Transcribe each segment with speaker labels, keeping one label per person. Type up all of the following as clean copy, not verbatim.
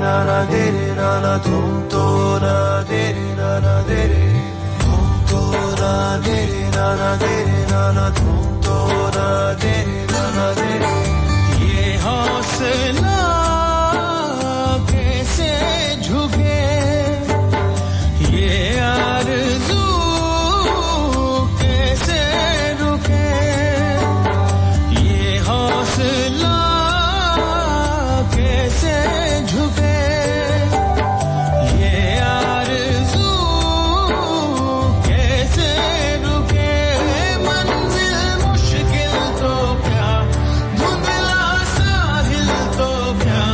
Speaker 1: na na de re na na tum to na de re na na de re tum to na de re na na de re na na tum to na de re na na de re ye हौसला कैसे झुके ये आरज़ू कैसे रुके ये हौसला कैसे झुके ये आरज़ू कैसे रुके मंजिल मुश्किल तो क्या धुंधला साहिल तो क्या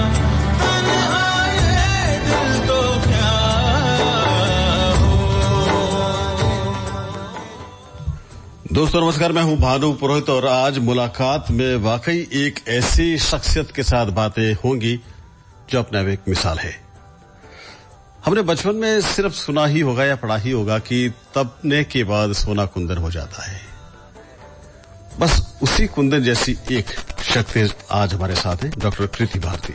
Speaker 1: तन्हा ये दिल तो क्या
Speaker 2: दोस्तों नमस्कार, मैं हूं भानु पुरोहित और आज मुलाकात में वाकई एक ऐसी शख्सियत के साथ बातें होंगी जो अपने आप एक मिसाल है। हमने बचपन में सिर्फ सुना ही होगा या पढ़ा ही होगा कि तपने के बाद सोना कुंदन हो जाता है। बस उसी कुंदन जैसी एक शख्सियत आज हमारे साथ है, डॉक्टर कृति भारती।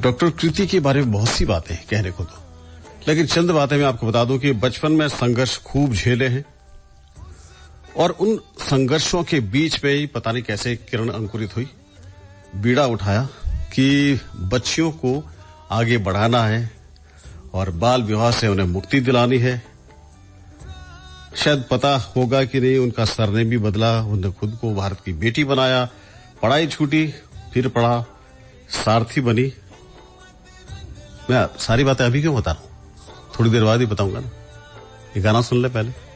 Speaker 2: डॉक्टर कृति के बारे में बहुत सी बातें हैं कहने को तो, लेकिन चंद बातें मैं आपको बता दूं कि बचपन में संघर्ष खूब झेले हैं और उन संघर्षों के बीच में ही पता नहीं कैसे किरण अंकुरित हुई, बीड़ा उठाया कि बच्चियों को आगे बढ़ाना है और बाल विवाह से उन्हें मुक्ति दिलानी है। शायद पता होगा कि नहीं, उनका सरनेम भी बदला, उन्होंने खुद को भारत की बेटी बनाया, पढ़ाई छूटी, फिर पढ़ा, सारथी बनी। मैं सारी बातें अभी क्यों बता रहा हूं, थोड़ी देर बाद ही बताऊंगा ना। ये गाना सुन ले पहले।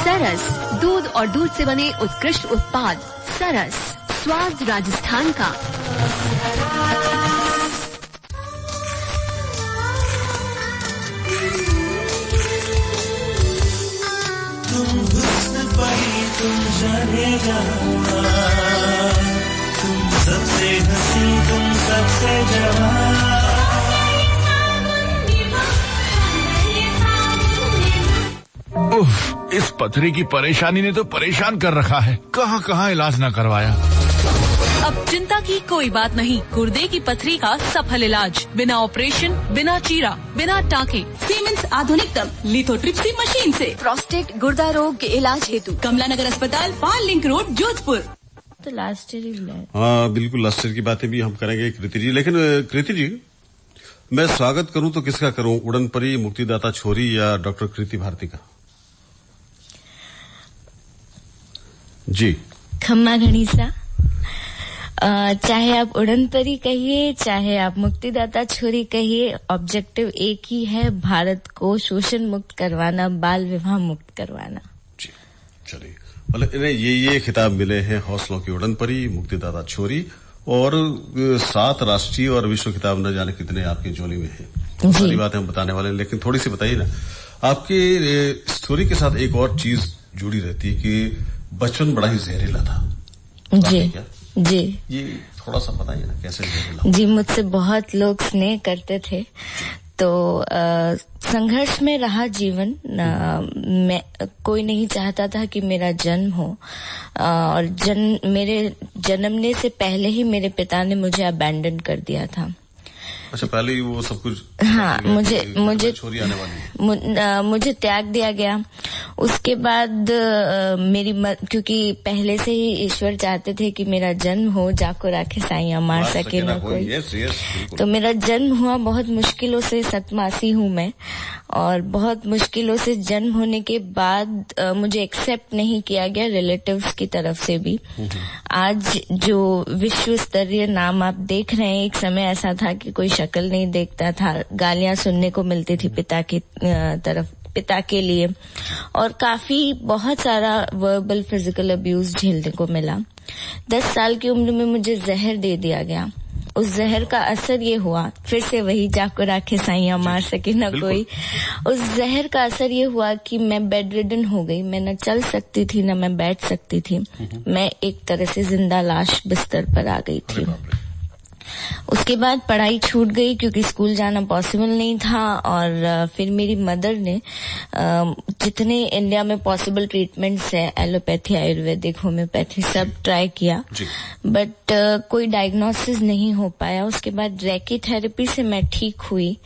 Speaker 3: सरस दूध और दूध से बने उत्कृष्ट उत्पाद। सरस स्वाद राजस्थान का।
Speaker 1: तुम हुस्न परी तुम जाने जहां, तुम सबसे हंसी तुम सबसे जवान।
Speaker 4: इस पथरी की परेशानी ने तो परेशान कर रखा है, कहाँ इलाज ना करवाया।
Speaker 5: अब चिंता की कोई बात नहीं, गुर्दे की पथरी का सफल इलाज, बिना ऑपरेशन, बिना चीरा, बिना टाँके, सीमेंस आधुनिकतम लिथोट्रिप्सी मशीन से।
Speaker 3: प्रोस्टेट गुर्दा रोग के इलाज हेतु
Speaker 5: कमला नगर अस्पताल, पाल लिंक रोड, जोधपुर।
Speaker 6: तो लास्ट ईयर ही।
Speaker 2: हाँ बिल्कुल, लास्ट ईयर की बातें भी हम करेंगे कृति जी। लेकिन कृति जी, मैं स्वागत करूं तो किसका करूं, उड़न परी, मुक्तिदाता छोरी या डॉक्टर कृति भारती का? जी
Speaker 6: खम्मा गणिसा। चाहे आप उड़न परी कहिए, चाहे आप मुक्तिदाता छोरी कहिए, ऑब्जेक्टिव एक ही है, भारत को शोषण मुक्त करवाना, बाल विवाह मुक्त करवाना।
Speaker 2: जी चलिए, मतलब इन्हें ये खिताब मिले हैं, हौसलों की उड़न परी, मुक्तिदाता छोरी, और 7 राष्ट्रीय और विश्व खिताब न जाने कितने आपकी झोली में है। सारी बातें हम बताने वाले हैं, लेकिन थोड़ी सी बताइए ना, आपकी स्टोरी के साथ एक और चीज जुड़ी रहती है कि बचपन बड़ा ही जहरीला था।
Speaker 6: जी
Speaker 2: क्या? जी, ये थोड़ा सा बताइए ना कैसे जहरीला?
Speaker 6: जी, मुझसे बहुत लोग स्नेह करते थे, तो संघर्ष में रहा जीवन। मैं कोई नहीं चाहता था कि मेरा जन्म हो, और मेरे जन्मने से पहले ही मेरे पिता ने मुझे अबैंडन कर दिया था।
Speaker 2: अच्छा, पहले ही वो सब कुछ?
Speaker 6: हाँ, मुझे
Speaker 2: छोरी आने वाली है।
Speaker 6: मुझे त्याग दिया गया। उसके बाद क्योंकि पहले से ही ईश्वर चाहते थे कि मेरा जन्म हो, जाको राखे साइया मार सके न कोई। तो मेरा जन्म हुआ, बहुत मुश्किलों से, सतमासी हूँ मैं, और बहुत मुश्किलों से जन्म होने के बाद मुझे एक्सेप्ट नहीं किया गया रिलेटिव्स की तरफ से भी। आज जो विश्व स्तरीय नाम आप देख रहे हैं, एक समय ऐसा था कि कोई शक्ल नहीं देखता था, गालियां सुनने को मिलती थी पिता की तरफ, पिता के लिए, और बहुत सारा वर्बल फिजिकल अब्यूज झेलने को मिला। 10 साल की उम्र में मुझे जहर दे दिया गया। उस जहर का असर ये हुआ, फिर से वही जाको राखे साइया मार सके न कोई। उस जहर का असर ये हुआ कि मैं बेड रिडन हो गई। मैं न चल सकती थी, न मैं बैठ सकती थी। मैं एक तरह से जिंदा लाश बिस्तर पर आ गई थी। उसके बाद पढ़ाई छूट गई क्योंकि स्कूल जाना पॉसिबल नहीं था, और फिर मेरी मदर ने जितने इंडिया में पॉसिबल ट्रीटमेंट्स है, एलोपैथी, आयुर्वेदिक, होम्योपैथी, सब ट्राई किया, बट कोई डायग्नोसिस नहीं हो पाया। उसके बाद रेकी थेरेपी से मैं ठीक हुई,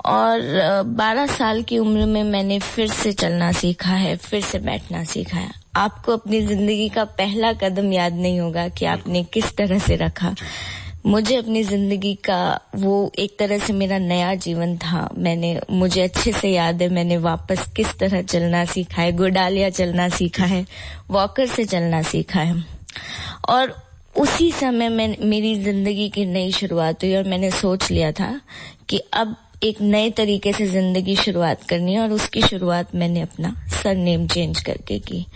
Speaker 6: और 12 साल की उम्र में मैंने फिर से चलना सीखा है, फिर से बैठना सीखा है। आपको अपनी जिंदगी का पहला कदम याद नहीं होगा कि आपने किस तरह से रखा। मुझे अपनी जिंदगी का वो एक तरह से मेरा नया जीवन था। मुझे अच्छे से याद है, मैंने वापस किस तरह चलना सीखा है, गोडालिया चलना सीखा है, वॉकर से चलना सीखा है, और उसी समय मेरी जिंदगी की नई शुरुआत हुई। और मैंने सोच लिया था कि अब एक नए तरीके से जिंदगी शुरुआत करनी है, और उसकी शुरुआत मैंने अपना सरनेम चेंज करके की,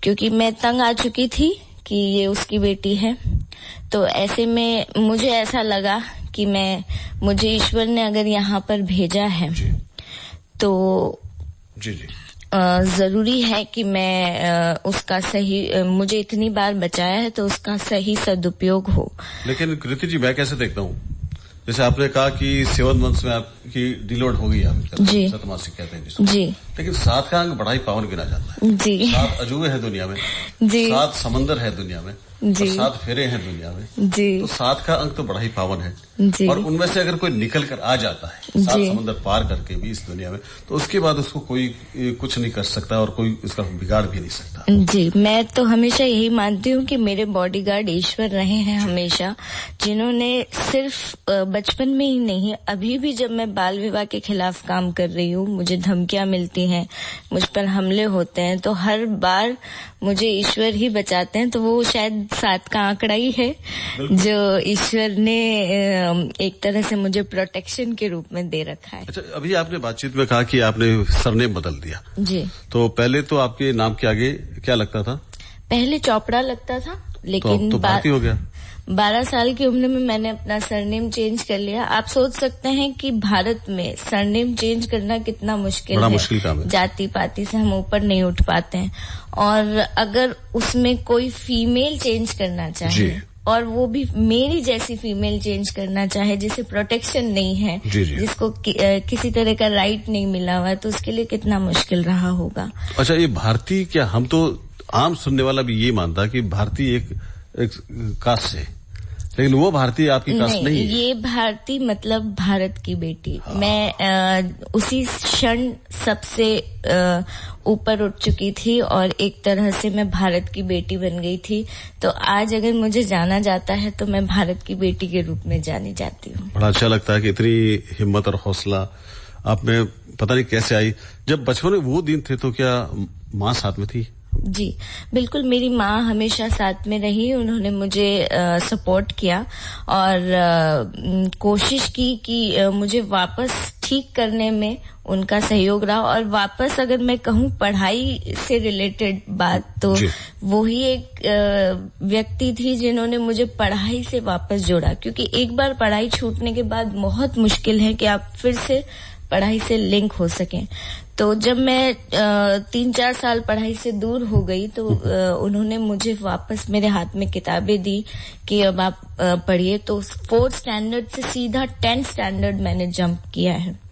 Speaker 6: क्योंकि मैं तंग आ चुकी थी कि ये उसकी बेटी है। तो ऐसे में मुझे ऐसा लगा कि मुझे ईश्वर ने अगर यहाँ पर भेजा है तो जरूरी है कि मैं उसका सही, मुझे इतनी बार बचाया है तो उसका सही सदुपयोग हो।
Speaker 2: लेकिन कृति जी, मैं कैसे देखता हूँ, जैसे आपने कहा कि 7 मंथ्स में आपकी डिलोड हो गई, आपकी सतमासी कहते हैं जिसको। जी। लेकिन 7 का अंक बड़ा ही पावन गिना जाता है। जी। 7 अजूबे हैं दुनिया में। जी। 7 समंदर है दुनिया में। जी। 7 फेरे हैं दुनिया में। जी। तो 7 का अंक तो बड़ा ही पावन है। जी। और उनमें से अगर कोई निकल कर आ जाता है 7 समंदर पार करके भी इस दुनिया में, तो उसके बाद उसको कोई कुछ नहीं कर सकता और कोई उसका बिगाड़ भी नहीं सकता।
Speaker 6: जी, मैं तो हमेशा यही मानती हूँ कि मेरे बॉडीगार्ड ईश्वर रहे हैं हमेशा, जिन्होंने सिर्फ बचपन में ही नहीं, अभी भी जब मैं बाल विवाह के खिलाफ काम कर रही हूँ, मुझे धमकियां मिलती हैं, मुझ पर हमले होते हैं, तो हर बार मुझे ईश्वर ही बचाते हैं। तो वो शायद 7 का आंकड़ा ही है जो ईश्वर ने एक तरह से मुझे प्रोटेक्शन के रूप में दे रखा है।
Speaker 2: अच्छा, अभी आपने बातचीत में कहा कि आपने सरनेम बदल दिया।
Speaker 6: जी।
Speaker 2: तो पहले तो आपके नाम के आगे क्या लगता था?
Speaker 6: पहले चोपड़ा लगता था, लेकिन
Speaker 2: तो भारती हो गया।
Speaker 6: 12 साल की उम्र में मैंने अपना सरनेम चेंज कर लिया। आप सोच सकते हैं कि भारत में सरनेम चेंज करना कितना मुश्किल है।
Speaker 2: मुश्किल काम है।
Speaker 6: जाति पाति से हम ऊपर नहीं उठ पाते हैं, और अगर उसमें कोई फीमेल चेंज करना चाहे, और वो भी मेरी जैसी फीमेल चेंज करना चाहे, जिसे प्रोटेक्शन नहीं है, जिसको किसी तरह का राइट नहीं मिला हुआ, तो उसके लिए कितना मुश्किल रहा होगा।
Speaker 2: अच्छा, ये भारतीय, क्या हम तो आम सुनने वाला भी ये मानता कि भारतीय एक कास्ट से, लेकिन वो भारतीय आपकी कास्ट नहीं है।
Speaker 6: ये भारतीय मतलब भारत की बेटी। हाँ। मैं उसी क्षण सबसे ऊपर उठ चुकी थी और एक तरह से मैं भारत की बेटी बन गई थी। तो आज अगर मुझे जाना जाता है तो मैं भारत की बेटी के रूप में जानी जाती हूँ।
Speaker 2: बड़ा अच्छा लगता है कि इतनी हिम्मत और हौसला आप में पता नहीं कैसे आई। जब बचपन में वो दिन थे तो क्या माँ साथ में थी?
Speaker 6: जी बिल्कुल, मेरी माँ हमेशा साथ में रही। उन्होंने मुझे सपोर्ट किया और कोशिश की कि मुझे वापस ठीक करने में उनका सहयोग रहा। और वापस अगर मैं कहूँ पढ़ाई से रिलेटेड बात तो वो ही एक व्यक्ति थी जिन्होंने मुझे पढ़ाई से वापस जोड़ा, क्योंकि एक बार पढ़ाई छूटने के बाद बहुत मुश्किल है कि आप फिर से पढ़ाई से लिंक हो सकें। तो जब मैं 3-4 साल पढ़ाई से दूर हो गई तो उन्होंने मुझे वापस मेरे हाथ में किताबें दी कि अब आप पढ़िए। तो 4th स्टैंडर्ड से सीधा 10th स्टैंडर्ड मैंने जंप किया है।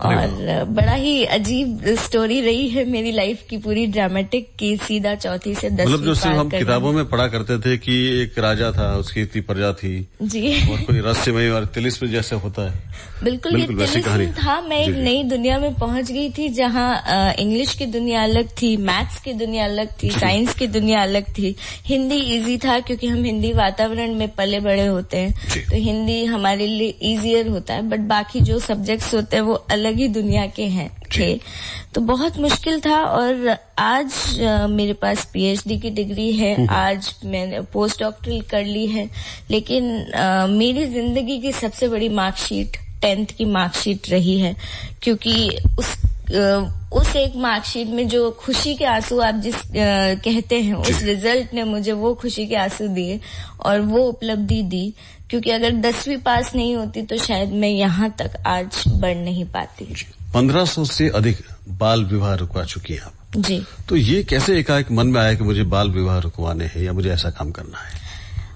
Speaker 6: और बड़ा ही अजीब स्टोरी रही है मेरी लाइफ की, पूरी ड्रामेटिक, की सीधा 4वीं से 10वीं
Speaker 2: मतलब जो सिर्फ हम किताबों में पढ़ा करते थे कि एक राजा था, उसकी इतनी प्रजा थी
Speaker 6: जी,
Speaker 2: और कोई रहस्यमय और तिलिस्म जैसे होता है।
Speaker 6: बिल्कुल ये तिलिस्म था। मैं एक नई दुनिया में पहुंच गई थी जहाँ इंग्लिश की दुनिया अलग थी, मैथ्स की दुनिया अलग थी, साइंस की दुनिया अलग थी। हिंदी इजी था क्योंकि हम हिंदी वातावरण में पले बड़े होते हैं, तो हिंदी हमारे लिए इजियर होता है। बट बाकी जो सब्जेक्ट्स होते हैं वो अलग ही दुनिया के हैं थे, तो बहुत मुश्किल था। और आज मेरे पास पीएचडी की डिग्री है, आज मैंने पोस्ट डॉक्टरल कर ली है। लेकिन मेरी जिंदगी की सबसे बड़ी मार्कशीट 10th की मार्कशीट रही है, क्योंकि उस एक मार्कशीट में जो खुशी के आंसू आप जिस कहते हैं, उस रिजल्ट ने मुझे वो खुशी के आंसू दिए और वो उपलब्धि दी। क्योंकि अगर 10वीं पास नहीं होती तो शायद मैं यहाँ तक आज बढ़ नहीं पाती।
Speaker 2: 1500 से अधिक बाल विवाह रुकवा चुकी हैं आप।
Speaker 6: जी।
Speaker 2: तो ये कैसे एकाएक मन में आया कि मुझे बाल विवाह रुकवाने हैं या मुझे ऐसा काम करना है?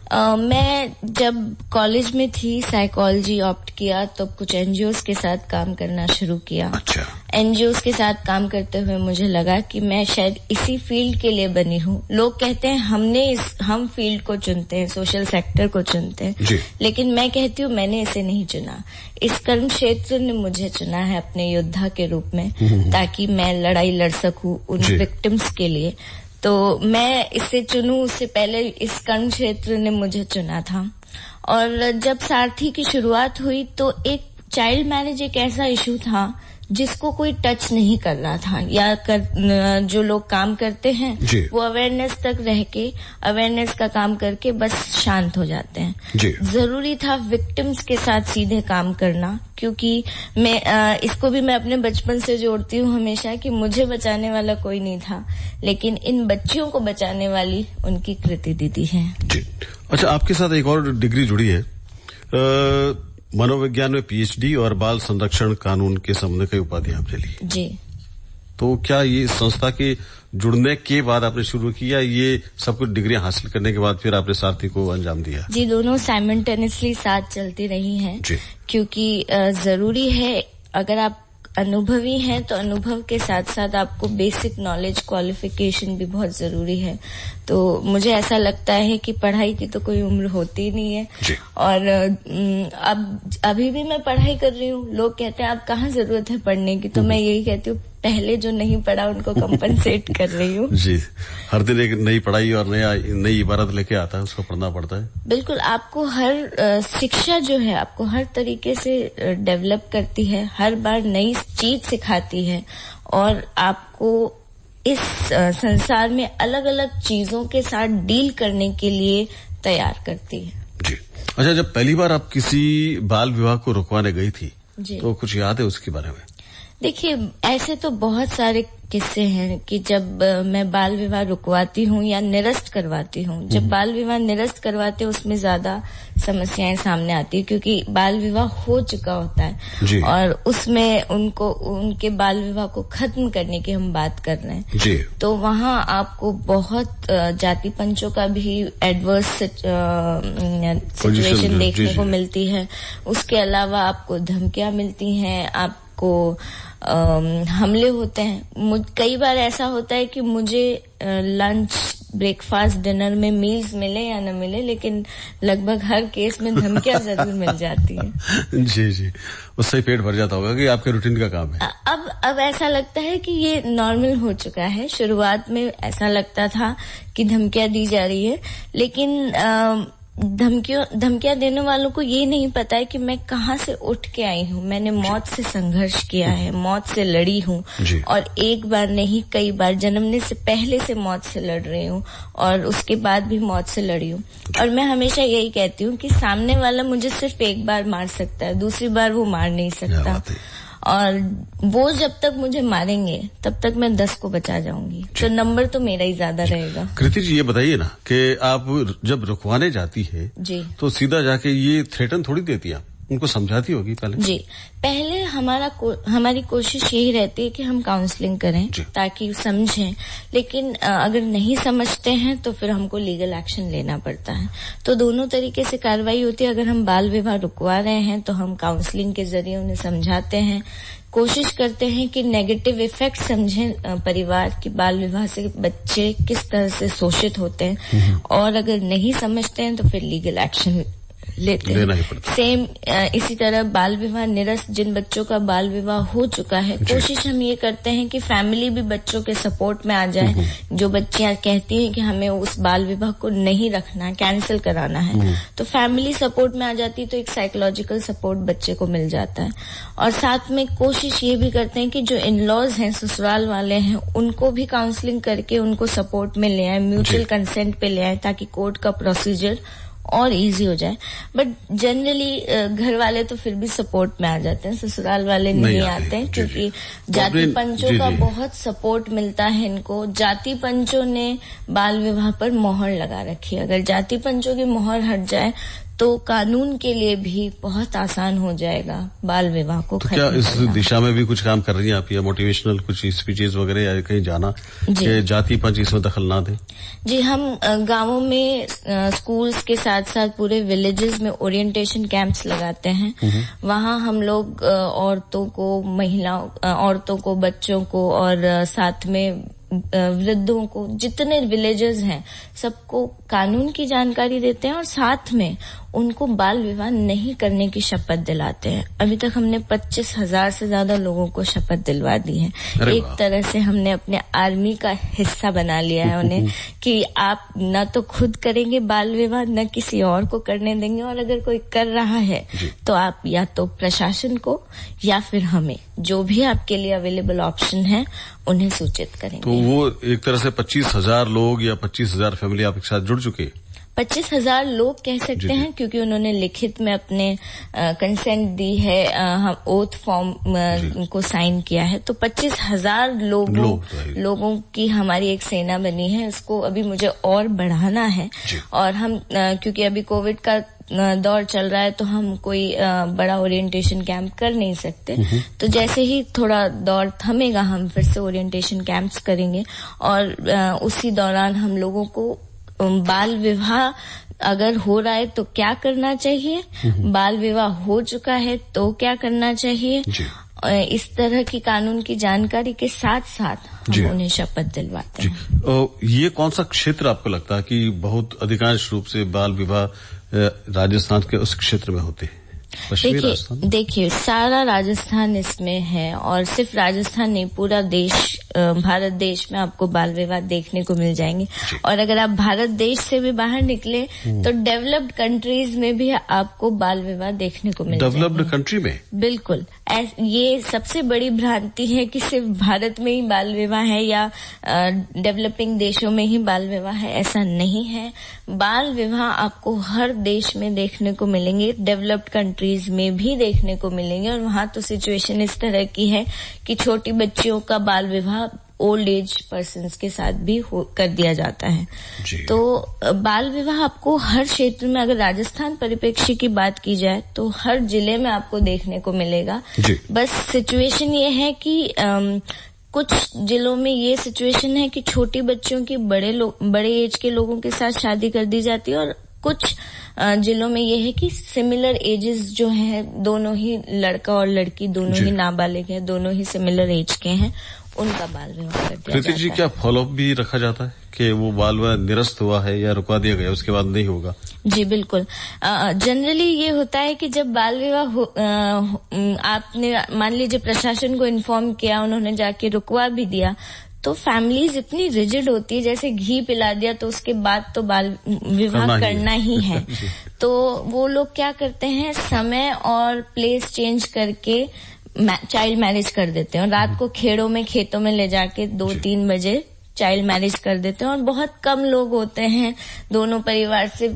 Speaker 6: मैं जब कॉलेज में थी साइकोलॉजी ऑप्ट किया तो कुछ एनजीओज के साथ काम करना शुरू किया।
Speaker 2: अच्छा।
Speaker 6: एनजीओज के साथ काम करते हुए मुझे लगा कि मैं शायद इसी फील्ड के लिए बनी हूँ। लोग कहते हैं हम फील्ड को चुनते हैं, सोशल सेक्टर को चुनते हैं, लेकिन मैं कहती हूँ मैंने इसे नहीं चुना। इस कर्म क्षेत्र ने मुझे चुना है अपने योद्धा के रूप में, ताकि मैं लड़ाई लड़ सकूं उन विक्टिम्स के लिए। तो मैं इसे चुनूं उससे पहले इस कर्म क्षेत्र ने मुझे चुना था। और जब सारथी की शुरुआत हुई तो एक चाइल्ड मैरिज एक ऐसा इशू था जिसको कोई टच नहीं कर रहा था, या जो लोग काम करते हैं वो अवेयरनेस तक रह के अवेयरनेस का काम करके बस शांत हो जाते हैं। जरूरी था विक्टिम्स के साथ सीधे काम करना, क्योंकि मैं इसको भी मैं अपने बचपन से जोड़ती हूँ हमेशा कि मुझे बचाने वाला कोई नहीं था, लेकिन इन बच्चियों को बचाने वाली उनकी कृति दीदी है।
Speaker 2: जी। अच्छा, आपके साथ एक और डिग्री जुड़ी है, मनोविज्ञान में पीएचडी और बाल संरक्षण कानून के संबंध कई उपाधियां आपने ली।
Speaker 6: जी।
Speaker 2: तो क्या ये संस्था के जुड़ने के बाद आपने शुरू किया, ये सब कुछ डिग्रियां हासिल करने के बाद फिर आपने सारथी को अंजाम दिया?
Speaker 6: जी, दोनों साइमल्टेनियसली साथ चलती रही हैं, क्योंकि जरूरी है अगर आप अनुभवी हैं तो अनुभव के साथ साथ आपको बेसिक नॉलेज क्वालिफिकेशन भी बहुत जरूरी है। तो मुझे ऐसा लगता है कि पढ़ाई की तो कोई उम्र होती नहीं है, और अब अभी भी मैं पढ़ाई कर रही हूँ। लोग कहते हैं आप कहाँ जरूरत है पढ़ने की, तो मैं यही कहती हूँ पहले जो नहीं पढ़ा उनको कंपनसेट कर रही हूँ।
Speaker 2: जी, हर दिन एक नई पढ़ाई और नई इबारत लेके आता है, उसको पढ़ना पड़ता है।
Speaker 6: बिल्कुल, आपको हर शिक्षा जो है आपको हर तरीके से डेवलप करती है, हर बार नई चीज सिखाती है, और आपको इस संसार में अलग अलग चीजों के साथ डील करने के लिए तैयार करती है।
Speaker 2: जी। अच्छा, जब पहली बार आप किसी बाल विवाह को रुकवाने गई थी तो कुछ याद है उसके बारे में?
Speaker 6: देखिए, ऐसे तो बहुत सारे किस्से हैं कि जब मैं बाल विवाह रुकवाती हूँ या निरस्त करवाती हूँ। जब बाल विवाह निरस्त करवाते हैं उसमें ज्यादा समस्याएं सामने आती है, क्योंकि बाल विवाह हो चुका होता है और उसमें उनके बाल विवाह को खत्म करने की हम बात कर रहे हैं। तो वहाँ आपको बहुत जाति पंचों का भी एडवर्स सिचुएशन देखने को मिलती है। उसके अलावा आपको धमकियां मिलती हैं, आपको हमले होते हैं। कई बार ऐसा होता है कि मुझे लंच ब्रेकफास्ट डिनर में मील्स मिले या न मिले, लेकिन लगभग हर केस में धमकियां जरूर मिल जाती है।
Speaker 2: जी जी, उससे पेट भर जाता होगा कि आपके रूटीन का काम है।
Speaker 6: अब ऐसा लगता है कि ये नॉर्मल हो चुका है। शुरुआत में ऐसा लगता था कि धमकियां दी जा रही है, लेकिन धमकियां देने वालों को ये नहीं पता है कि मैं कहाँ से उठ के आई हूँ। मैंने मौत से संघर्ष किया है, मौत से लड़ी हूँ, और एक बार नहीं कई बार, जन्मने से पहले से मौत से लड़ रही हूँ और उसके बाद भी मौत से लड़ी हूँ। और मैं हमेशा यही कहती हूँ कि सामने वाला मुझे सिर्फ एक बार मार सकता है, दूसरी बार वो मार नहीं सकता, और वो जब तक मुझे मारेंगे तब तक मैं 10 को बचा जाऊंगी, तो नंबर तो मेरा ही ज्यादा रहेगा।
Speaker 2: कृति जी, ये बताइए ना कि आप जब रुकवाने जाती है जी, तो सीधा जाके ये थ्रेटन थोड़ी देती है, उनको समझाती होगी पहले?
Speaker 6: जी, पहले हमारी कोशिश यही रहती है कि हम काउंसलिंग करें ताकि समझें, लेकिन अगर नहीं समझते हैं तो फिर हमको लीगल एक्शन लेना पड़ता है। तो दोनों तरीके से कार्रवाई होती है। अगर हम बाल विवाह रुकवा रहे हैं तो हम काउंसलिंग के जरिए उन्हें समझाते हैं, कोशिश करते हैं कि नेगेटिव इफेक्ट समझें परिवार की, बाल विवाह से बच्चे किस तरह से शोषित होते हैं, और अगर नहीं समझते हैं तो फिर लीगल एक्शन लेते हैं। सेम इसी तरह बाल विवाह निरस्त, जिन बच्चों का बाल विवाह हो चुका है, कोशिश हम ये करते हैं कि फैमिली भी बच्चों के सपोर्ट में आ जाए। जो बच्चियां कहती हैं कि हमें उस बाल विवाह को नहीं रखना, कैंसिल कराना है, तो फैमिली सपोर्ट में आ जाती, तो एक साइकोलॉजिकल सपोर्ट बच्चे को मिल जाता है। और साथ में कोशिश ये भी करते हैं कि जो इन लॉज हैं, ससुराल वाले हैं, उनको भी काउंसलिंग करके उनको सपोर्ट में ले आए, म्यूचुअल कंसेंट पे ले आए, ताकि कोर्ट का प्रोसीजर और इजी हो जाए। बट जनरली घर वाले तो फिर भी सपोर्ट में आ जाते हैं, ससुराल वाले नहीं आते हैं, क्योंकि जाति पंचों का बहुत सपोर्ट मिलता है इनको। जाति पंचों ने बाल विवाह पर मोहर लगा रखी है। अगर जाति पंचों की मोहर हट जाए तो कानून के लिए भी बहुत आसान हो जाएगा बाल विवाह को खत्म करना। क्या इस
Speaker 2: दिशा में भी कुछ काम कर रही हैं आप, या मोटिवेशनल कुछ स्पीचेस वगैरह, या कहीं जाना कि जाति पंच इसमें दखल ना दे?
Speaker 6: जी, हम गांवों में स्कूल्स के साथ साथ पूरे विलेजेस में ओरिएंटेशन कैंप्स लगाते हैं। वहां हम लोग औरतों को, बच्चों को, और साथ में वृद्धों को, जितने विलेजेस हैं सबको कानून की जानकारी देते हैं, और साथ में उनको बाल विवाह नहीं करने की शपथ दिलाते हैं। अभी तक हमने 25,000 से ज्यादा लोगों को शपथ दिलवा दी है। एक तरह से हमने अपने आर्मी का हिस्सा बना लिया है उन्हें, कि आप न तो खुद करेंगे बाल विवाह, न किसी और को करने देंगे, और अगर कोई कर रहा है तो आप या तो प्रशासन को या फिर हमें, जो भी आपके लिए अवेलेबल ऑप्शन है, उन्हें सूचित करेंगे।
Speaker 2: तो वो एक तरह से 25,000 लोग या 25,000 फैमिली आपके साथ जुड़ चुके हैं?
Speaker 6: 25,000 लोग कह सकते हैं, क्योंकि उन्होंने लिखित में अपने कंसेंट दी है, ओथ फॉर्म को साइन किया है। तो 25,000 लोगों की हमारी एक सेना बनी है। इसको अभी मुझे और बढ़ाना है, और हम क्योंकि अभी कोविड का दौर चल रहा है तो हम कोई बड़ा ओरिएंटेशन कैंप कर नहीं सकते। तो जैसे ही थोड़ा दौर थमेगा हम फिर से ओरिएंटेशन कैंप्स करेंगे, और उसी दौरान हम लोगों को बाल विवाह अगर हो रहा है तो क्या करना चाहिए, बाल विवाह हो चुका है तो क्या करना चाहिए, इस तरह की कानून की जानकारी के साथ साथ हम उन्हें शपथ दिलवाते हैं।
Speaker 2: ये कौन सा क्षेत्र आपको लगता है कि बहुत अधिकांश रूप से बाल विवाह राजस्थान के उस क्षेत्र में होते हैं?
Speaker 6: देखिए, सारा राजस्थान इसमें है, और सिर्फ राजस्थान नहीं, पूरा देश, भारत देश में आपको बाल विवाह देखने को मिल जाएंगे। और अगर आप भारत देश से भी बाहर निकले तो डेवलप्ड कंट्रीज में भी आपको बाल विवाह देखने को मिल जाएंगे।
Speaker 2: डेवलप्ड कंट्री में?
Speaker 6: बिल्कुल। ये सबसे बड़ी भ्रांति है कि सिर्फ भारत में ही बाल विवाह है या डेवलपिंग देशों में ही बाल विवाह है, ऐसा नहीं है। बाल विवाह आपको हर देश में देखने को मिलेंगे, डेवलप्ड कंट्रीज में भी देखने को मिलेंगे। और वहां तो सिचुएशन इस तरह की है कि छोटी बच्चियों का बाल विवाह ओल्ड एज पर्सन्स के साथ भी कर दिया जाता है। तो बाल विवाह आपको हर क्षेत्र में, अगर राजस्थान परिप्रेक्ष्य की बात की जाए तो हर जिले में आपको देखने को मिलेगा। बस सिचुएशन ये है कि कुछ जिलों में ये सिचुएशन है कि छोटी बच्चियों की बड़े एज के लोगों के साथ शादी कर दी जाती है, और कुछ जिलों में ये है कि सिमिलर एजेस जो हैं, दोनों ही लड़का और लड़की दोनों ही नाबालिग हैं, दोनों ही सिमिलर एज के हैं, उनका बाल विवाह कर दिया
Speaker 2: कृति जी, क्या फॉलोअप भी रखा जाता है कि वो बाल विवाह निरस्त हुआ है या रुकवा दिया गया, उसके बाद नहीं होगा?
Speaker 6: जी बिल्कुल। जनरली ये होता है कि जब बाल विवाह आपने मान लीजिए प्रशासन को इन्फॉर्म किया, उन्होंने जाके रुकवा भी दिया, तो फैमिलीज इतनी रिजिड होती है, जैसे घी पिला दिया तो उसके बाद तो बाल विवाह करना ही है। तो वो लोग क्या करते हैं, समय और प्लेस चेंज करके चाइल्ड मैरिज कर देते हैं और रात को खेतों में ले जाके 2-3 बजे चाइल्ड मैरिज कर देते हैं। और बहुत कम लोग होते हैं दोनों परिवार से,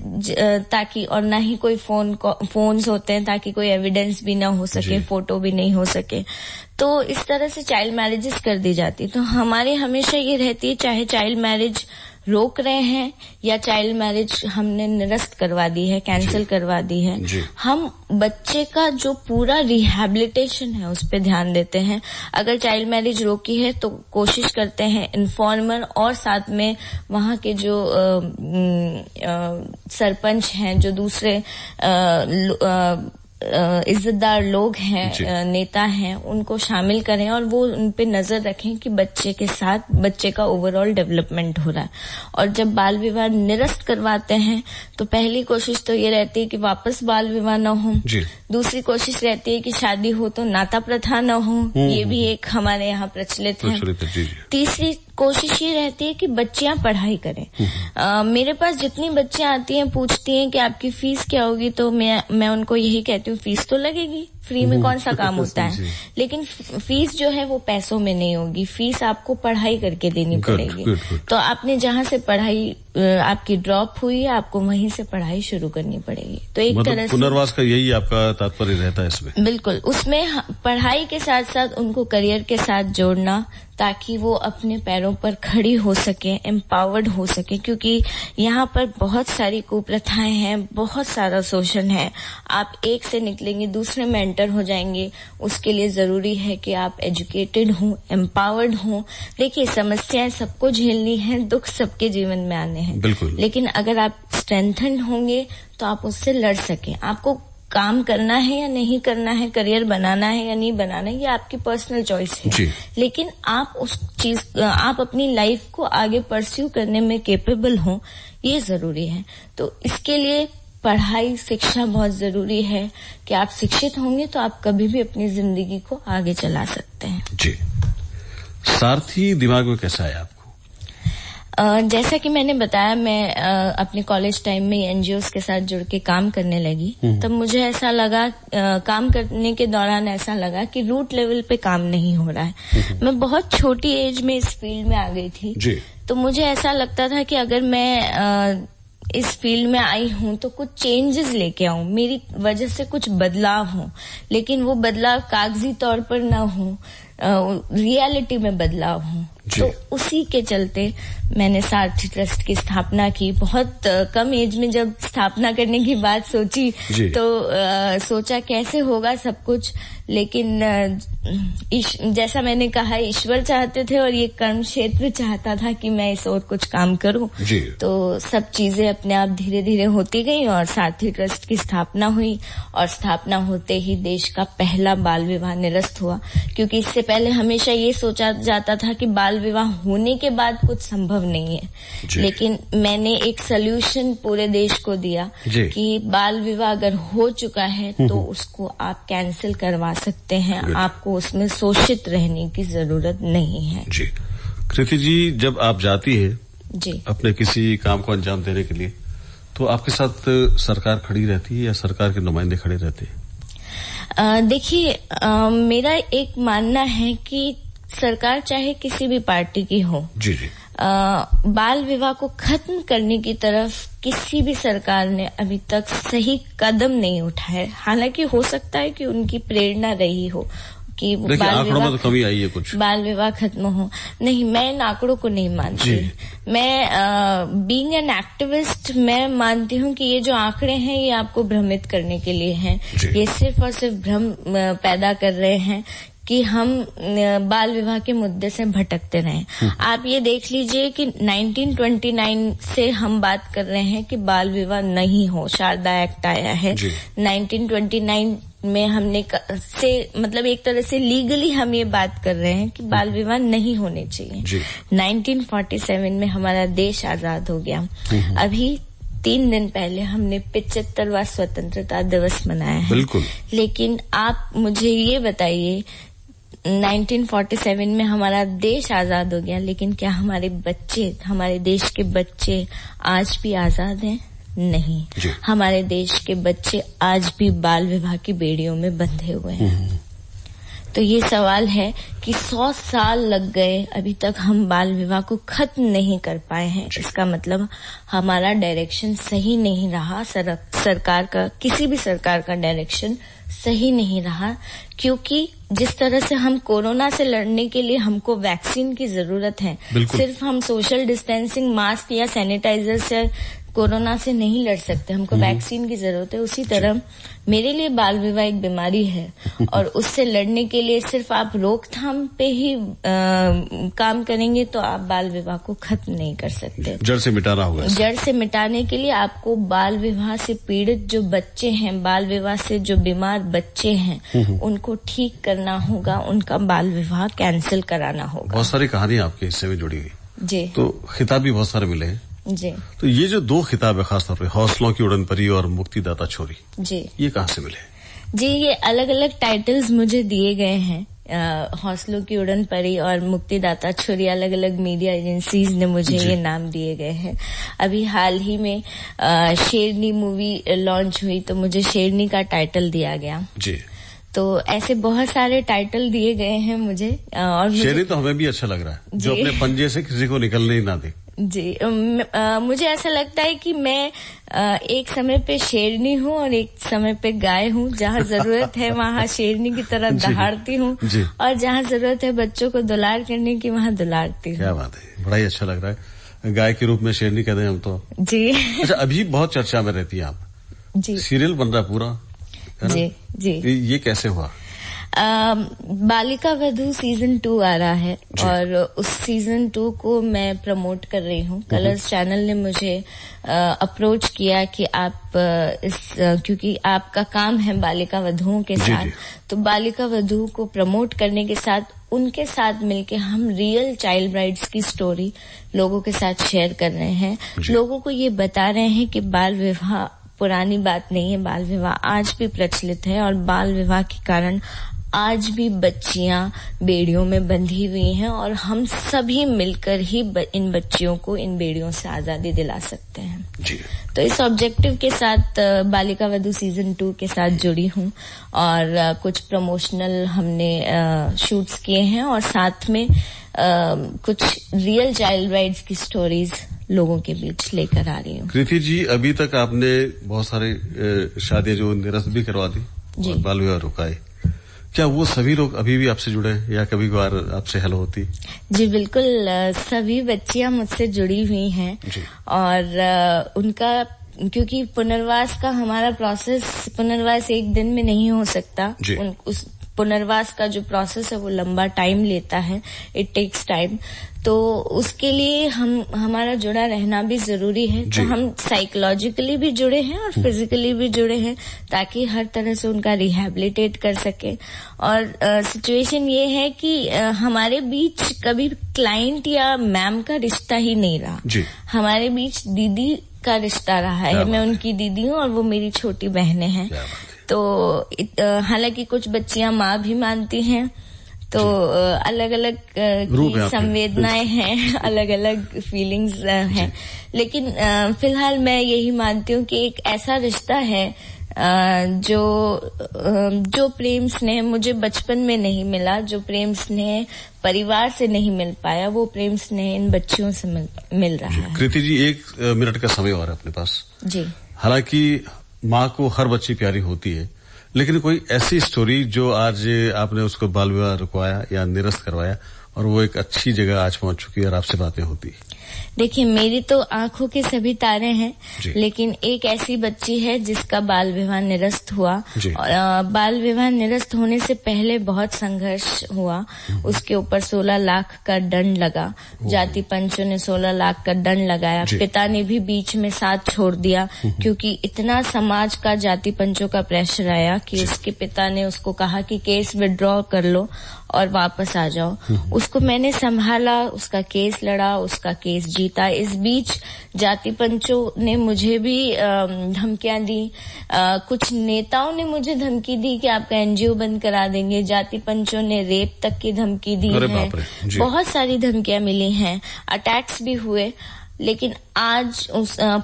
Speaker 6: ताकि, और ना ही कोई फोन्स होते हैं ताकि कोई एविडेंस भी ना हो सके, फोटो भी नहीं हो सके, तो इस तरह से चाइल्ड मैरिजेस कर दी जाती। तो हमारे हमेशा ये रहती है, चाहे चाइल्ड मैरिज रोक रहे हैं या चाइल्ड मैरिज हमने निरस्त करवा दी है, कैंसिल करवा दी है, हम बच्चे का जो पूरा रिहैबिलिटेशन है उस पे ध्यान देते हैं। अगर चाइल्ड मैरिज रोकी है तो कोशिश करते हैं इन्फॉर्मर और साथ में वहाँ के जो सरपंच हैं, जो दूसरे इज्जतदार लोग हैं, नेता हैं, उनको शामिल करें और वो उन पे नजर रखें कि बच्चे के साथ बच्चे का ओवरऑल डेवलपमेंट हो रहा है। और जब बाल विवाह निरस्त करवाते हैं तो पहली कोशिश तो ये रहती है कि वापस बाल विवाह न हो, दूसरी कोशिश रहती है कि शादी हो तो नाता प्रथा न हो, ये भी एक हमारे यहाँ प्रचलित है। तीसरी कोशिश ये रहती है कि बच्चियां पढ़ाई करें। मेरे पास जितनी बच्चियां आती हैं पूछती हैं कि आपकी फीस क्या होगी, तो मैं उनको यही कहती हूँ, फीस तो लगेगी, फ्री में कौन सा काम होता है, लेकिन फीस जो है वो पैसों में नहीं होगी, फीस आपको पढ़ाई करके देनी पड़ेगी। तो आपने जहाँ से पढ़ाई आपकी ड्रॉप हुई, आपको वहीं से पढ़ाई शुरू करनी पड़ेगी। तो एक तरह से
Speaker 2: पुनर्वास का यही आपका तात्पर्य रहता है इसमें? बिल्कुल,
Speaker 6: उसमें पढ़ाई के साथ साथ उनको करियर के साथ जोड़ना, ताकि वो अपने पैरों पर खड़ी हो सके, एम्पावर्ड हो सके, क्योंकि यहाँ पर बहुत सारी कुप्रथाएं हैं, बहुत सारा शोषण है। आप एक से निकलेंगे दूसरे में एंटर हो जाएंगे, उसके लिए जरूरी है कि आप एजुकेटेड हों, एम्पावर्ड हों। देखिए, समस्याएं सबको झेलनी है, दुख सबके जीवन में आने हैं,
Speaker 2: बिल्कुल।
Speaker 6: लेकिन अगर आप स्ट्रेंथन होंगे तो आप उससे लड़ सकें। आपको काम करना है या नहीं करना है, करियर बनाना है या नहीं बनाना है, ये आपकी पर्सनल चॉइस है, लेकिन आप आप अपनी लाइफ को आगे परस्यू करने में केपेबल हो, ये जरूरी है। तो इसके लिए पढ़ाई, शिक्षा बहुत जरूरी है कि आप शिक्षित होंगे तो आप कभी भी अपनी जिंदगी को आगे चला सकते हैं।
Speaker 2: जी। सारथी दिमाग में कैसा है आपको?
Speaker 6: जैसा कि मैंने बताया, मैं अपने कॉलेज टाइम में एनजीओज के साथ जुड़ के काम करने लगी, तब मुझे ऐसा लगा, काम करने के दौरान ऐसा लगा कि रूट लेवल पे काम नहीं हो रहा है। मैं बहुत छोटी एज में इस फील्ड में आ गई थी, तो मुझे ऐसा लगता था कि अगर मैं इस फील्ड में आई हूँ तो कुछ चेंजेस लेके आऊं, मेरी वजह से कुछ बदलाव हो, लेकिन वो बदलाव कागजी तौर पर ना हो, रियलिटी में बदलाव हो। तो उसी के चलते मैंने सारथी ट्रस्ट की स्थापना की। बहुत कम एज में जब स्थापना करने की बात सोची तो सोचा कैसे होगा सब कुछ, लेकिन जैसा मैंने कहा, ईश्वर चाहते थे और ये कर्म क्षेत्र चाहता था कि मैं इस और कुछ काम करूं, तो सब चीजें अपने आप धीरे धीरे होती गई और सारथी ट्रस्ट की स्थापना हुई। और स्थापना होते ही देश का पहला बाल विवाह निरस्त हुआ, क्योंकि इससे पहले हमेशा ये सोचा जाता था कि बाल विवाह होने के बाद कुछ संभव नहीं है, लेकिन मैंने एक सल्यूशन पूरे देश को दिया कि बाल विवाह अगर हो चुका है तो उसको आप कैंसिल करवा सकते हैं, आपको उसमें शोषित रहने की जरूरत नहीं है।
Speaker 2: जी। कृति जी, जब आप जाती है अपने किसी काम को अंजाम देने के लिए, तो आपके साथ सरकार खड़ी रहती है या सरकार के नुमाइंदे खड़े रहते हैं?
Speaker 6: देखिए, मेरा एक मानना है कि सरकार चाहे किसी भी पार्टी की हो, बाल विवाह को खत्म करने की तरफ किसी भी सरकार ने अभी तक सही कदम नहीं उठाया। हालांकि हो सकता है कि उनकी प्रेरणा रही हो कि बाल विवाह
Speaker 2: तो कमी आई है, कुछ
Speaker 6: बाल विवाह खत्म हो। नहीं, मैं इन आंकड़ों को नहीं मानती। मैं बीइंग एन एक्टिविस्ट, मैं मानती हूँ कि ये जो आंकड़े हैं ये आपको भ्रमित करने के लिए हैं। ये सिर्फ और सिर्फ भ्रम पैदा कर रहे हैं कि हम बाल विवाह के मुद्दे से भटकते रहें। आप ये देख लीजिए कि 1929 से हम बात कर रहे हैं कि बाल विवाह नहीं हो। शारदा एक्ट आया है 1929 में हमने मतलब एक तरह से लीगली हम ये बात कर रहे हैं कि बाल विवाह नहीं होने चाहिए। 1947 में हमारा देश आजाद हो गया। अभी 3 दिन पहले हमने 75वां स्वतंत्रता दिवस मनाया है।
Speaker 2: बिल्कुल।
Speaker 6: लेकिन आप मुझे ये बताइए, 1947 में हमारा देश आजाद हो गया, लेकिन क्या हमारे बच्चे, हमारे देश के बच्चे आज भी आजाद हैं? नहीं। हमारे देश के बच्चे आज भी बाल विवाह की बेड़ियों में बंधे हुए हैं। तो ये सवाल है कि 100 साल लग गए, अभी तक हम बाल विवाह को खत्म नहीं कर पाए हैं। इसका मतलब हमारा डायरेक्शन सही नहीं रहा, सरकार का, किसी भी सरकार का डायरेक्शन सही नहीं रहा। क्योंकि जिस तरह से हम कोरोना से लड़ने के लिए हमको वैक्सीन की जरूरत है, सिर्फ हम सोशल डिस्टेंसिंग, मास्क या सैनिटाइजर से कोरोना से नहीं लड़ सकते, हमको वैक्सीन की जरूरत है। उसी तरह मेरे लिए बाल विवाह एक बीमारी है और उससे लड़ने के लिए सिर्फ आप रोकथाम पे ही काम करेंगे तो आप बाल विवाह को खत्म नहीं कर सकते।
Speaker 2: जड़ से मिटाना होगा।
Speaker 6: जड़ से मिटाने के लिए आपको बाल विवाह से पीड़ित जो बच्चे हैं, बाल विवाह से जो बीमार बच्चे हैं, उनको ठीक करना होगा, उनका बाल विवाह कैंसिल कराना होगा।
Speaker 2: बहुत सारी कहानियां आपके हिस्से में जुड़ी हुई
Speaker 6: जी।
Speaker 2: तो खिताब भी बहुत सारे मिले हैं
Speaker 6: जी।
Speaker 2: तो ये जो 2 खिताब है खासतौर पे, हौसलों की उड़न परी और मुक्तिदाता छोरी
Speaker 6: जी,
Speaker 2: ये कहाँ से मिले?
Speaker 6: जी, ये अलग अलग टाइटल्स मुझे दिए गए हैं। हौसलों की उड़न परी और मुक्तिदाता छोरी अलग अलग मीडिया एजेंसीज ने मुझे ये नाम दिए गए हैं। अभी हाल ही में शेरनी मूवी लॉन्च हुई तो मुझे शेरनी का टाइटल दिया गया जी। तो ऐसे बहुत सारे टाइटल दिए गए हैं मुझे। और
Speaker 2: शेरनी तो हमें भी अच्छा लग रहा है, जो अपने पंजे से किसी को निकलने ही ना दे
Speaker 6: जी। मुझे ऐसा लगता है कि मैं एक समय पे शेरनी हूँ और एक समय पे गाय हूँ। जहाँ जरूरत है वहाँ शेरनी की तरह दहाड़ती हूँ और जहाँ जरूरत है बच्चों को दुलार करने की वहाँ दुलारती हूँ।
Speaker 2: क्या बात है, बड़ा ही अच्छा लग रहा है। गाय के रूप में शेरनी कहते हैं हम तो
Speaker 6: जी।
Speaker 2: अच्छा, अभी बहुत चर्चा में रहती है आप जी। सीरियल बन रहा पूरा
Speaker 6: जी जी।
Speaker 2: ये कैसे हुआ?
Speaker 6: बालिका वधू सीजन 2 आ रहा है और उस सीजन 2 को मैं प्रमोट कर रही हूँ। कलर्स चैनल ने मुझे अप्रोच किया कि आप क्योंकि आपका काम है बालिका वधुओं के साथ, तो बालिका वधु को प्रमोट करने के साथ उनके साथ मिलके हम रियल चाइल्ड ब्राइड्स की स्टोरी लोगों के साथ शेयर कर रहे हैं। लोगों को ये बता रहे हैं कि बाल विवाह पुरानी बात नहीं है, बाल विवाह आज भी प्रचलित है और बाल विवाह के कारण आज भी बच्चियां बेड़ियों में बंधी हुई हैं और हम सभी मिलकर ही इन बच्चियों को इन बेड़ियों से आजादी दिला सकते हैं जी। तो इस ऑब्जेक्टिव के साथ बालिका वधू सीजन 2 के साथ जुड़ी हूँ और कुछ प्रमोशनल हमने शूट्स किए हैं और साथ में कुछ रियल चाइल्ड राइट्स की स्टोरीज लोगों के बीच लेकर आ रही हूँ।
Speaker 2: कृति जी, अभी तक आपने बहुत सारे शादियां जो निरस्त भी करवा दी और बाल विवाह रुकाए, क्या वो सभी लोग अभी भी आपसे जुड़े हैं या कभी कभार आपसे हेल्प होती? जी
Speaker 6: बिल्कुल, सभी बच्चियां मुझसे जुड़ी हुई हैं और उनका, क्योंकि पुनर्वास का हमारा प्रोसेस, पुनर्वास एक दिन में नहीं हो सकता। उस पुनर्वास का जो प्रोसेस है वो लंबा टाइम लेता है, इट टेक्स टाइम। तो उसके लिए हमारा जुड़ा रहना भी जरूरी है। तो हम साइकोलॉजिकली भी जुड़े हैं और फिजिकली भी जुड़े हैं ताकि हर तरह से उनका रिहैबिलिटेट कर सके। और सिचुएशन ये है कि हमारे बीच कभी क्लाइंट या मैम का रिश्ता ही नहीं रहा, हमारे बीच दीदी का रिश्ता रहा है। मैं उनकी दीदी हूँ और वो मेरी छोटी बहनें हैं। तो हालांकि कुछ बच्चियां माँ भी मानती हैं, तो अलग अलग संवेदनाएं हैं, अलग अलग फीलिंग्स हैं। लेकिन फिलहाल मैं यही मानती हूँ कि एक ऐसा रिश्ता है जो प्रेम स्नेह मुझे बचपन में नहीं मिला, जो प्रेम स्नेह परिवार से नहीं मिल पाया, वो प्रेम स्नेह इन बच्चियों से मिल रहा है।
Speaker 2: कृति जी, 1 मिनट का समय और है अपने पास
Speaker 6: जी।
Speaker 2: हालांकि माँ को हर बच्ची प्यारी होती है, लेकिन कोई ऐसी स्टोरी जो आज आपने उसको बाल विवाह रुकवाया या निरस्त करवाया, और वो एक अच्छी जगह आज पहुंच चुकी है और आपसे बातें होती।
Speaker 6: देखिए, मेरी तो आंखों के सभी तारे हैं, लेकिन एक ऐसी बच्ची है जिसका बाल विवाह निरस्त हुआ। और बाल विवाह निरस्त होने से पहले बहुत संघर्ष हुआ। उसके ऊपर 16 लाख का दंड लगा। जाति पंचों ने 16 लाख का दंड लगाया। पिता ने भी बीच में साथ छोड़ दिया, क्योंकि इतना समाज का जाति पंचों का प्रेशर आया कि उसके पिता ने उसको कहा कि केस विड्रॉ कर लो और वापस आ जाओ। उसको मैंने संभाला, उसका केस लड़ा, उसका केस जीता। इस बीच जाति पंचों ने मुझे भी धमकियां दी। कुछ नेताओं ने मुझे धमकी दी कि आपका एनजीओ बंद करा देंगे। जाति पंचों ने रेप तक की धमकी दी है। बहुत सारी धमकियां मिली हैं, अटैक्स भी हुए। लेकिन आज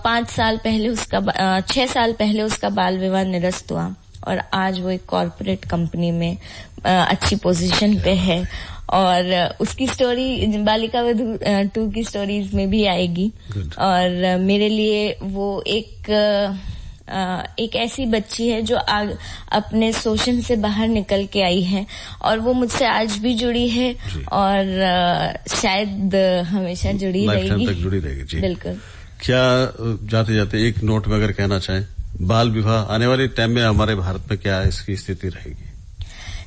Speaker 6: 5 साल पहले उसका 6 साल पहले उसका बाल विवाह निरस्त हुआ और आज वो एक कॉर्पोरेट कंपनी में अच्छी पोजीशन पे है। और उसकी स्टोरी बालिका वधू 2 की स्टोरीज में भी आएगी। और मेरे लिए वो एक ऐसी बच्ची है जो अपने शोषण से बाहर निकल के आई है और वो मुझसे आज भी जुड़ी है और शायद हमेशा जुड़ी रहेगी।
Speaker 2: जी
Speaker 6: बिल्कुल।
Speaker 2: क्या जाते जाते एक नोट में अगर कहना चाहें, बाल विवाह आने वाले टाइम में हमारे भारत में क्या इसकी स्थिति रहेगी?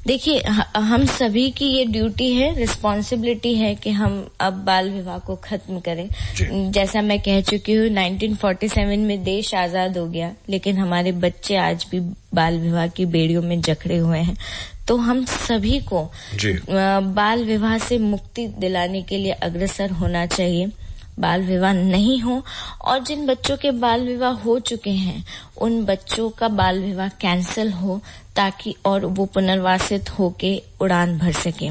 Speaker 6: देखिए, हम सभी की ये ड्यूटी है, रिस्पॉन्सिबिलिटी है कि हम अब बाल विवाह को खत्म करें। जैसा मैं कह चुकी हूँ, 1947 में देश आजाद हो गया, लेकिन हमारे बच्चे आज भी बाल विवाह की बेड़ियों में जकड़े हुए हैं। तो हम सभी को बाल विवाह से मुक्ति दिलाने के लिए अग्रसर होना चाहिए। बाल विवाह नहीं हो, और जिन बच्चों के बाल विवाह हो चुके हैं उन बच्चों का बाल विवाह कैंसिल हो, ताकि और वो पुनर्वासित होके उड़ान भर सके।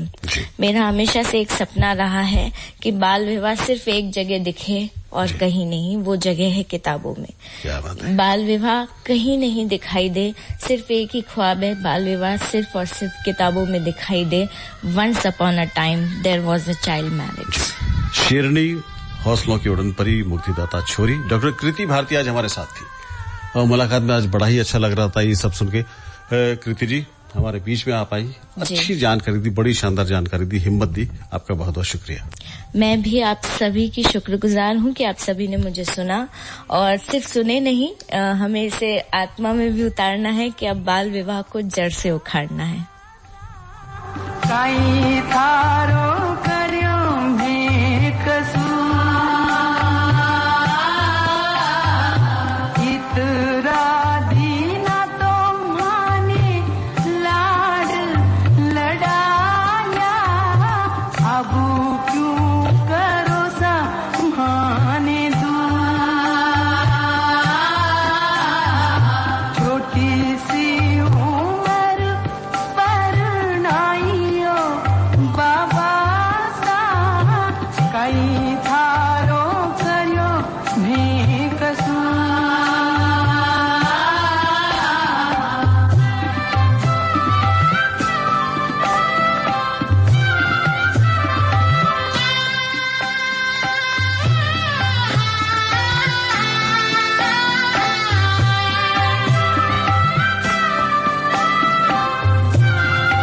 Speaker 6: मेरा हमेशा से एक सपना रहा है कि बाल विवाह सिर्फ एक जगह दिखे और कहीं नहीं। वो जगह है किताबों में।
Speaker 2: क्या बात है?
Speaker 6: बाल विवाह कहीं नहीं दिखाई दे, सिर्फ एक ही ख्वाब है, बाल विवाह सिर्फ और सिर्फ किताबों में दिखाई दे। Once upon a time there was a child marriage.
Speaker 2: शेरनी, हौसलों की उड़न परी, मुक्तिदाता छोरी डॉक्टर कृति भारती आज हमारे साथ थी और मुलाकात में आज बड़ा ही अच्छा लग रहा था ये सब सुन के। कृति जी हमारे बीच में आप आई, अच्छी जानकारी दी, बड़ी शानदार जानकारी दी, हिम्मत दी, आपका बहुत बहुत शुक्रिया।
Speaker 6: मैं भी आप सभी की शुक्रगुजार हूँ कि आप सभी ने मुझे सुना, और सिर्फ सुने नहीं, हमें इसे आत्मा में भी उतारना है कि अब बाल विवाह को जड़ से उखाड़ना है।